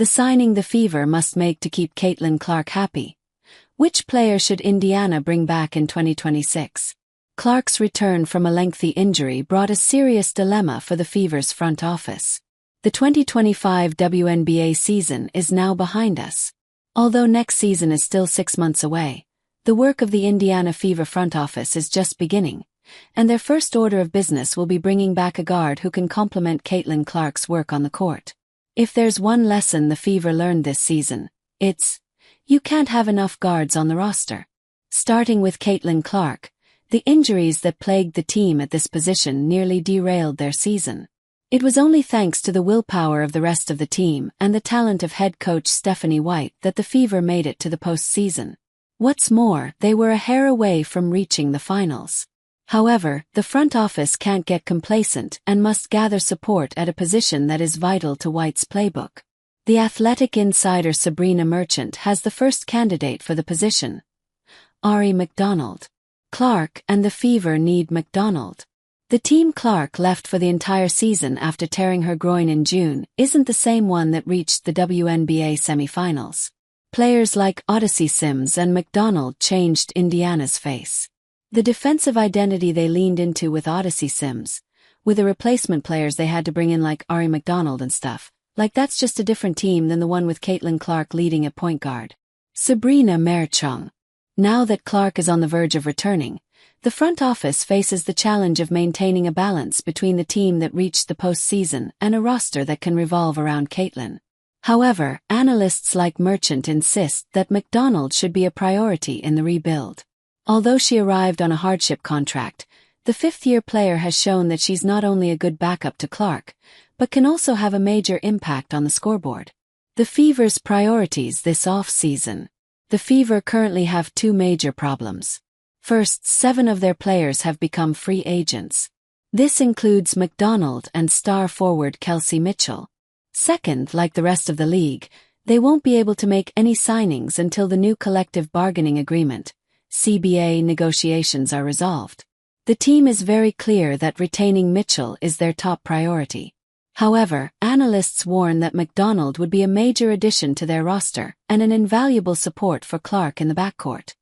The signing the Fever must make to keep Caitlin Clark happy. Which player should Indiana bring back in 2026? Clark's return from a lengthy injury brought a serious dilemma for the Fever's front office. The 2025 WNBA season is now behind us. Although next season is still 6 months away, the work of the Indiana Fever front office is just beginning, and their first order of business will be bringing back a guard who can complement Caitlin Clark's work on the court. If there's one lesson the Fever learned this season, it's, you can't have enough guards on the roster. Starting with Caitlin Clark, the injuries that plagued the team at this position nearly derailed their season. It was only thanks to the willpower of the rest of the team and the talent of head coach Stephanie White that the Fever made it to the postseason. What's more, they were a hair away from reaching the finals. However, the front office can't get complacent and must gather support at a position that is vital to White's playbook. The Athletic insider Sabrina Merchant has the first candidate for the position: Ari McDonald. Clark and the Fever need McDonald. The team Clark left for the entire season after tearing her groin in June isn't the same one that reached the WNBA semifinals. Players like Odyssey Sims and McDonald changed Indiana's face. The defensive identity they leaned into with Odyssey Sims, with the replacement players they had to bring in like Ari McDonald and stuff, like that's just a different team than the one with Caitlin Clark leading at point guard. Sabrina Merchant. Now that Clark is on the verge of returning, the front office faces the challenge of maintaining a balance between the team that reached the postseason and a roster that can revolve around Caitlin. However, analysts like Merchant insist that McDonald should be a priority in the rebuild. Although she arrived on a hardship contract, the fifth-year player has shown that she's not only a good backup to Clark, but can also have a major impact on the scoreboard. The Fever's priorities this off-season. The Fever currently have 2 major problems. First, 7 of their players have become free agents. This includes McDonald and star forward Kelsey Mitchell. Second, like the rest of the league, they won't be able to make any signings until the new collective bargaining agreement, CBA, negotiations are resolved. The team is very clear that retaining Mitchell is their top priority. However, analysts warn that McDonald would be a major addition to their roster and an invaluable support for Clark in the backcourt.